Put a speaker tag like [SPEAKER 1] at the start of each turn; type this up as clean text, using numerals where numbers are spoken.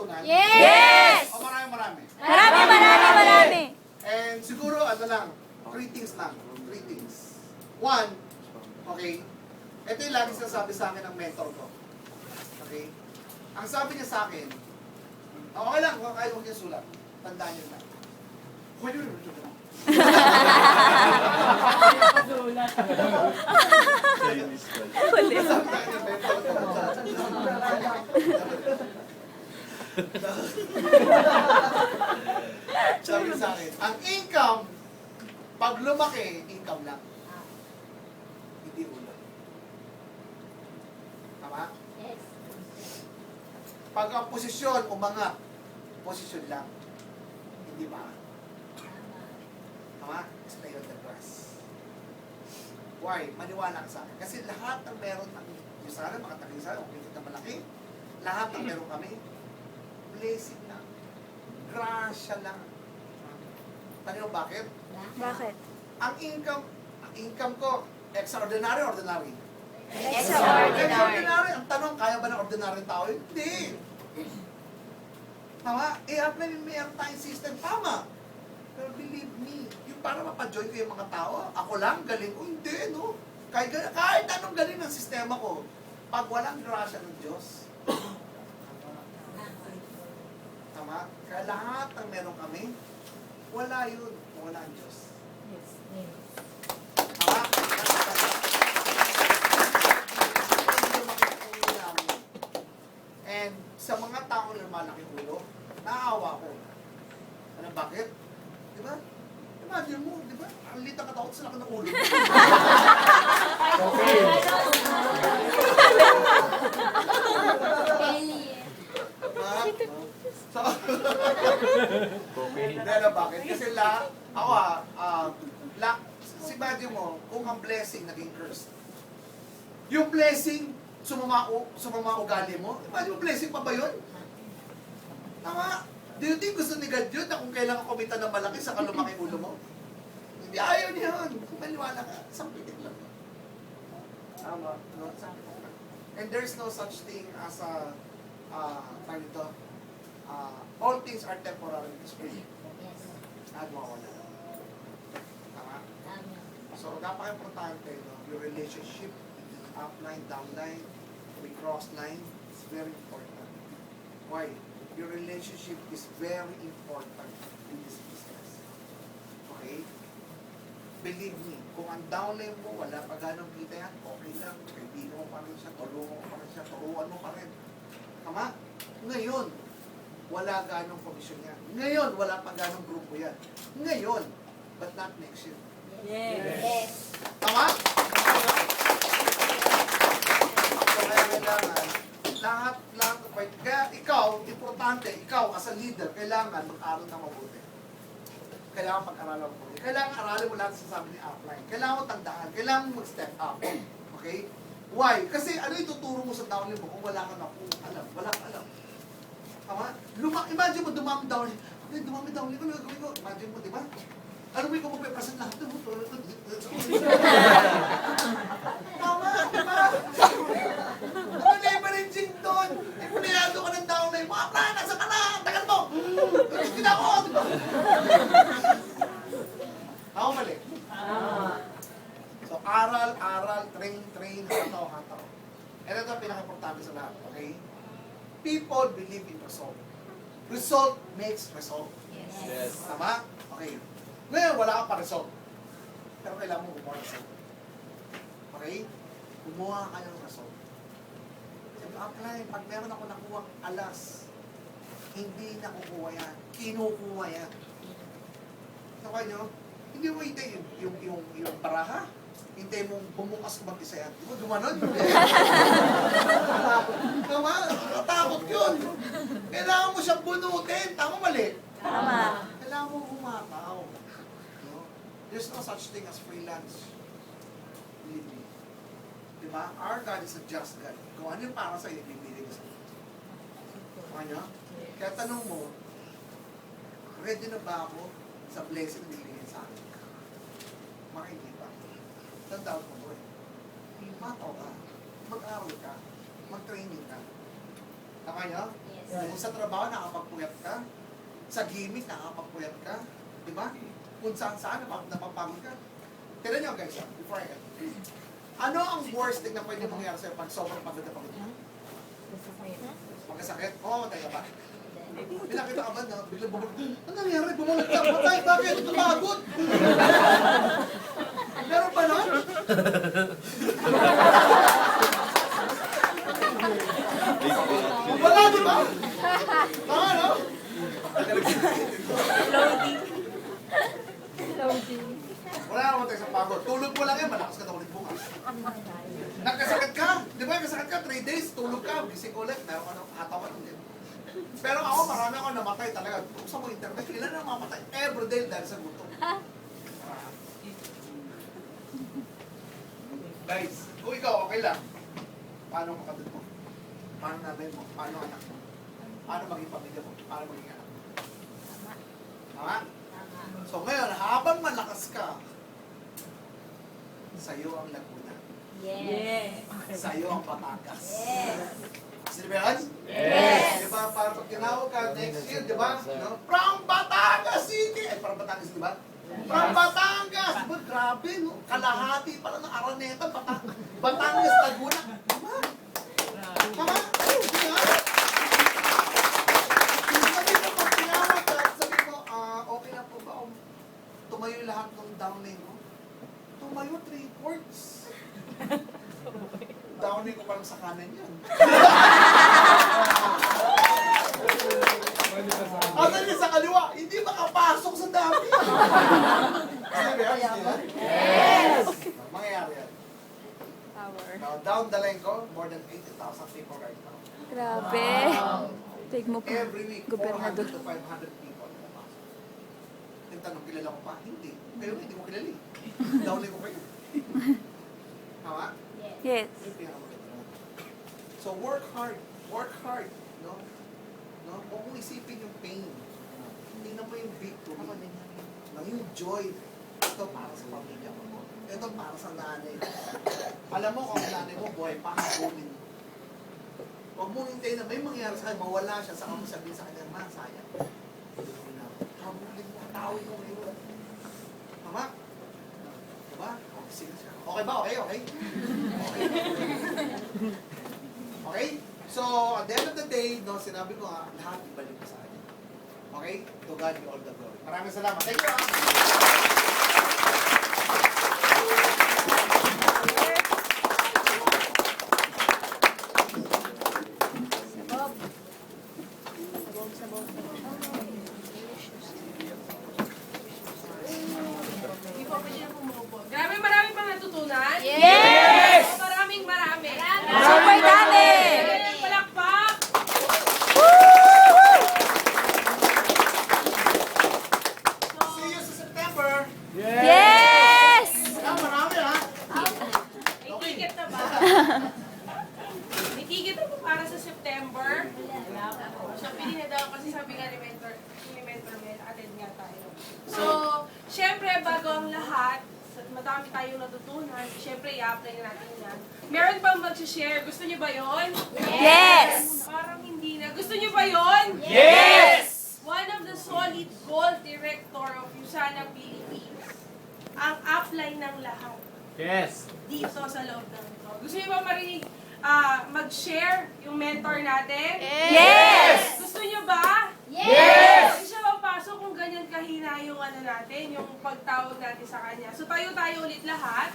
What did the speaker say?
[SPEAKER 1] matutunan?
[SPEAKER 2] Yes!
[SPEAKER 1] O marami.
[SPEAKER 2] Marami.
[SPEAKER 1] And siguro, ano lang, 3 things lang. 3 things. 1, okay, ito yung lagi sinasabi sa akin ng mentor ko. Okay? Ang sabi niya sa akin, okay lang, kahit huwag niya sulat. Tandaan niyo lang. Huwag niyo sulat. Sabi sa akin ng mentor ko. Sabi sa akin, ang income, pag lumaki, income lang. Hindi ulo. Tama?
[SPEAKER 3] Yes.
[SPEAKER 1] Pag ang posisyon umangat, posisyon lang. Hindi ba? Tama? Stay on the grass. Why? Maniwala ka sa akin. Kasi lahat ng meron ng yung sana, makataking sana, okay na malaki. Lahat ng meron kami, blessing lang. Grasya lang. Tanong bakit?
[SPEAKER 2] Bakit?
[SPEAKER 1] Ang income ko, extraordinary, ordinary.
[SPEAKER 2] Extraordinary.
[SPEAKER 1] Ang tanong, kaya ba ng ordinary tao? Hindi. Tama? I-apply yung meron tayong system. Tama. Pero believe me, yung para mapajoin ko yung mga tao, ako lang, galing ko. Hindi, no? Kahit anong galing ng sistema ko, pag walang grasya ng Diyos, tama? Kaya lahat ng meron kami, wala yun. Wala ang Diyos. Tama? And sa mga taong lumalaki ulo, naawa ko. Ano bakit? Di ba? Imagine mo, di ba? Ang liit ang katawan sa laki ng ulo. So, dahil bakit? Kasi si imagine mo, kung ang blessing naging curse. Yung blessing, sumama ugali mo, imagine mo, blessing pa ba yun? Tama? Do you think gusto ni God yun na kung kailangan kumita ng malaki sa kalumaki ulo mo? Hindi, ayaw niya yun. Kung maniwala ka, sampitin lang. Tama. No? And there's no such thing as all things are temporary in this world. At mawala. Tama? So, napaka-importante, no? Your relationship, upline, downline, may cross line, it's very important. Why? Your relationship is very important in this business. Okay? Believe me, kung ang downline mo, wala pa ganong kita yan, okay lang. Kaibigan mo pa rin siya, tulungan mo pa rin siya, turuan mo pa rin. Tama? Ngayon, wala ganong komisyon yan. Ngayon, wala pa ganong grupo yan. Ngayon, but not next year.
[SPEAKER 3] Yes.
[SPEAKER 1] Tama? So, kaya kailangan, lahat, kaya ikaw, importante, ikaw as a leader, kailangan mag-aral na mabuti. Kailangan pag-aralan mo mabuti. Kailangan aralin mo lahat sa sabi ni upline. Kailangan mo tandaan, kailangan mo mag-step up. Okay? Why? Kasi ano ituturo mo sa downline mo kung wala ka na alam, wala ka alam. Tama? Imagine mo, dumami downline. Okay, dumami downline ko, nagagawin ko. Imagine mo, di ba? Ano mo ikaw magpe-present lahat mo? Tama, di ba? Ano leveraging doon? Ipunilado ka ng downline mo. Apply, nasa ka na! Tagal mo! Hindi na ako! Ako mali. So, aral, train, hataw. And ito ang pinaka-importante sa lahat, okay? People believe in result. Result makes result.
[SPEAKER 3] Yes.
[SPEAKER 1] Tama? Okay. Ngayon, wala ka pa result. Pero kailangan mo gumawa ng result. Okay? Gumawa ka ng result. Sabi, apply. Pag meron ako nakuha alas, hindi nakukuha yan. Kinukuha yan. Nakuha nyo? Hindi mo hintay yung baraha. Hintay mong bumukas ko mag-isa yan. Di ba gumanon? Tama? Nakatakot yun. Kailangan mo siyang bunutin. Tama mali?
[SPEAKER 2] Tama.
[SPEAKER 1] Kailangan mo umataw. No? There's no such thing as freelance. Believe me. Diba? Our God is a just God. Kung ano yung para sa'yo, ibibigay sa iyo. Ano? Kaya tanong mo, ready na ba ako sa blessing na bibigyan sa akin? Makindi pa. Tandaan mo, boy. Mataw ka. Mag-aral ka. Mag-training ka. Tama niyo? Kung sa trabaho, nakapagpuyat ka. Sa gimmick, nakapagpuyat ka. Di ba? Kung saan-saan, napapagod ka. Tira niyo guys, before I end. Ano ang worst thing na pwede mangyari sa'yo pag sobrang pagod na pagod ka? Pagkasakit? Oo, tayo ba? Pinakita ka ba na biglang bumulog? Ano nangyari? Bumulog ka? Patay, bakit? Napagod! Meron ba nun? Wala, di ba? Tama, no? Wala naman tayo sa pagod. Tulog mo lang yan, malakas ka na ulit bukas. Nagkasakit ka, di ba? Nagkasakit ka, 3 days, tulog ka, gising ulit, meron ka ng hatawan ulit. Pero ako, marami ako namatay talaga. Buksan mo internet, ilan na mamatay everyday dahil sa gutom. Guys, kung ikaw, okay lang. Paano ang kapatid mo? Paano nanay mo? Paano anak mo? Paano maging pamilya mo? Paano maging anak mo? Tama? So ngayon, habang malakas ka, sa'yo ang Laguna.
[SPEAKER 3] Yes.
[SPEAKER 1] Sa'yo ang Batangas.
[SPEAKER 3] Yes.
[SPEAKER 1] Sino ba yan?
[SPEAKER 3] Yes.
[SPEAKER 1] Di ba, para pag tinawag ka next year, di ba? No? From Batangas City! Ay, from Batangas, di ba? From Batangas! Di ba, grabe, no? Kalahati pala ng Araneta, Batangas, Laguna. Tama? Tama? Di ba? Sabi mo, pag tinawag ka, sabi mo, okay na po ba kung tumayo lahat ng downlane mo? Tumayo 3/4. Downlane ko parang sa kanan yan. Ano niya sa kaliwa? Hindi makapasok sa dami. Sabi ba yan? Yes! Mangyayari yan.
[SPEAKER 2] Power.
[SPEAKER 1] Now, down the line ko, more than 80,000 people right now.
[SPEAKER 2] Grabe. Tig mo pa.
[SPEAKER 1] Every week, 400
[SPEAKER 2] Gobernador.
[SPEAKER 1] to 500 people pumapasok. Yung tanong, kilala ko pa? Hindi. Kayo hindi mo kilala eh. Downline ko kayo. Tama?
[SPEAKER 2] Yes.
[SPEAKER 1] Yung pinakamaganda. So work hard. Work hard. No? No? Huwag mong isipin yung pain. Hindi na mo yung victory. No? Yung joy. Ito para sa pamilya mo. Ito para sa nanay. Alam mo kung ang nanay mo, buhay pa, habulin mo. Huwag mong hintayin na may mangyari sa kanya, mawala siya, saka mo sabihin sa kanya, ma, sayang. Habulin mo, tawin mo ngayon. Tama? Diba? Okay ba? Okay, okay? Okay? So, at the end of the day, no, sinabi ko nga, lahat ibalik ko sa kanya. Okay? To God be all the glory. Maraming salamat. Thank you.
[SPEAKER 4] Hindi po pwede na pumupo. Grabe, marami pang natutunan.
[SPEAKER 2] Yes!
[SPEAKER 4] Maraming marami.
[SPEAKER 2] Super dami!
[SPEAKER 4] Palakpak!
[SPEAKER 1] See you sa September.
[SPEAKER 2] Yes!
[SPEAKER 1] Marami ha.
[SPEAKER 4] May ticket na ba? May ticket na po para sa September. So, pili na daw kasi sabi nga ni Mentor Mel, attend nga tayo. So, syempre, bago ang lahat, madami tayong natutunan, syempre, i-apply na natin yan. Meron bang mag-share? Gusto niyo ba yon?
[SPEAKER 2] Yes!
[SPEAKER 4] Parang hindi na. Gusto niyo ba yon?
[SPEAKER 2] Yes!
[SPEAKER 4] One of the solid goal director of USANA Philippines, ang upline ng lahat
[SPEAKER 3] Yes.
[SPEAKER 4] dito sa loob ng ito. Gusto niyo ba marinig, mag-share yung mentor natin?
[SPEAKER 2] Yes!
[SPEAKER 4] Gusto niyo ba?
[SPEAKER 2] Yes!
[SPEAKER 4] Hindi siya mapasok kung ganyan kahina yung ano natin, yung pagtawag natin sa kanya. So tayo ulit lahat.